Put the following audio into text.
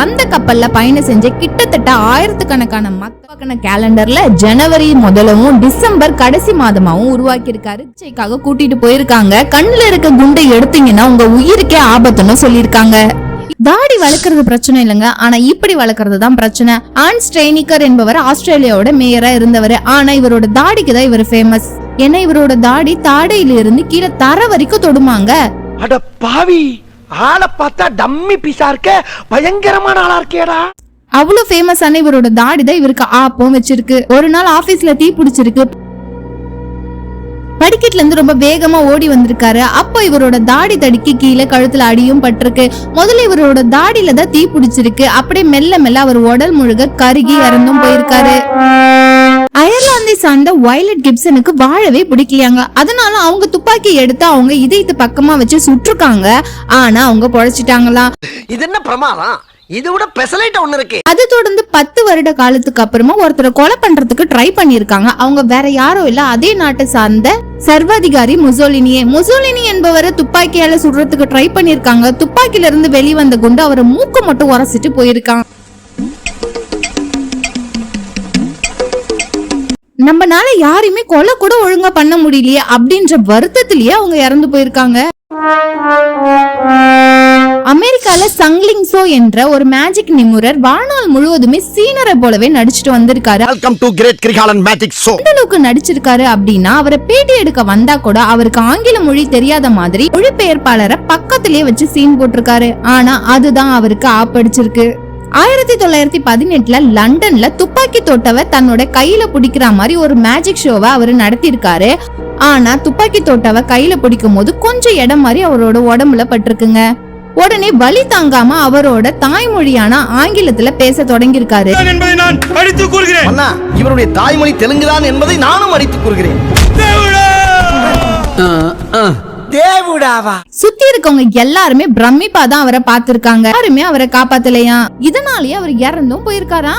அந்த கப்பல்ல பயணம் செஞ்ச கிட்டத்தட்ட ஆயிரத்துக்கணக்கான மக்கள் கேலண்டர்ல ஜனவரி முதலவும் டிசம்பர் கடைசி மாதமாவும் உருவாக்கி இருக்காரு. சிகிச்சைக்காக கூட்டிட்டு போயிருக்காங்க. கண்ணுல இருக்க குண்டை எடுத்தீங்கன்னா உங்க உயிருக்கே ஆபத்துன்னு சொல்லியிருக்காங்க. தாடி வளர்க்கறது பிரச்சனை இல்லைங்க, ஆனா இப்படி வளர்க்கறது தான் பிரச்சனை. ஆன் ஸ்ட்ரெய்னிக்கர் என்பவர் ஆஸ்திரேலியாவோட மேயரா இருந்தவர். ஆனா இவரோட தாடிக்கு தான் இவர் ஃபேமஸ். ஏன்னா இவரோட தாடி தாடையில இருந்து கீழே தர வரைக்கும் தொடுமாங்க. அட பாவி, ஆளை பார்த்தா டம்மி பீஸா இருக்க, பயங்கரமான ஆளா இருக்கேடா. அவ்வளவு ஃபேமஸான இவரோட தாடி தான் இவருக்கு ஆப்பம் வச்சிருக்கு. ஒரு நாள் ஆபீஸ்ல தீ பிடிச்சிருக்கு. படிக்கட்டுல இருந்து ரொம்ப வேகமா ஓடி வந்திருக்காரு. அப்போ இவரோட தாடி தடிக்கு கீழே கழுத்துல அடியும் பட்டிருக்கு. முதல்ல இவரோட தாடியில தான் தீ பிடிச்சிருக்கு. அப்படியே மெல்ல மெல்ல அவர் உடல் முழுக கருகி இறந்தும் போயிருக்காரு. அயர்லாந்தை சார்ந்த வயலட் கிப்சனுக்கு வாழவே பிடிக்கலையாங்க. அதனால அவங்க துப்பாக்கி எடுத்து அவங்க இதயத்து பக்கமா வச்சு சுற்றுக்காங்க. ஆனா அவங்க பொழைச்சிட்டாங்களாம். இது என்ன பிரமாதம், இது விட பெசலைட் ஒண்ணு இருக்கு. அது தொடர்ந்து 10 வருட காலத்துக்கு அப்புறமா ஒருத்தரை கொலை பண்றதுக்கு ட்ரை பண்ணிருக்காங்க. அவங்க வேற யாரும் இல்ல, அதே நாட்டை சார்ந்த சர்வாதிகாரி முசோலினி என்பவரை துப்பாக்கியால சுடுறதுக்கு ட்ரை பண்ணிருக்காங்க. துப்பாக்கில இருந்து வெளிவந்த குண்டு அவரை மூக்க மட்டும் உரசிட்டு போயிருக்காங்க. நம்மனால யாரையுமே கொலை கூட ஒழுங்கா பண்ண முடியலையே அப்படின்ற வருத்தத்திலேயே அவங்க இறந்து போயிருக்காங்க. அமெரிக்கால சங்லிங் சோ என்ற ஒரு மேஜிக் நிபுணர் வாழ்நாள் முழுவதுமே சீனரை போலவே நடிச்சிட்டு வந்திருக்காரு. Welcome to great Kirikalan magic show. இந்த அளவுக்கு நடிச்சிருக்காரு அப்படின்னா அவரை பேட்டி எடுக்க வந்தா கூட அவருக்கு ஆங்கில மொழி தெரியாத மாதிரி மொழிபெயர்ப்பாளரை பக்கத்திலேயே வச்சு சீன் போட்டிருக்காரு. ஆனா அதுதான் அவருக்கு ஆப்படிச்சிருக்கு. 1918 லண்டன்ல துப்பாக்கி தொட்டவ தன்னோட கையில பிடிக்கிற மாதிரி ஒரு மேஜிக் ஷோவை அவரு நடத்திருக்காரு. ஆனா துப்பாக்கி தொட்டவ கையில பிடிக்கும் போது கொஞ்சம் இடம் மாதிரி அவரோட உடம்புல பட்டிருக்குங்க. உடனே வலி தாங்காம அவரோட தாய்மொழியான ஆங்கிலத்துல பேச தொடங்கியிருக்காரு. இவருடைய தாய்மொழி தெலுங்குதான் என்பதை நானும் அடித்துக் கூறுகிறேன். தேவுடாவா. சுத்தி இருக்கவங்க எல்லாருமே பிரமிப்பா தான் அவரை பார்த்திருக்காங்க. யாருமே அவரை காப்பாத்தலையா. இதனாலேயே அவர் இறந்தும் போயிருக்காரா.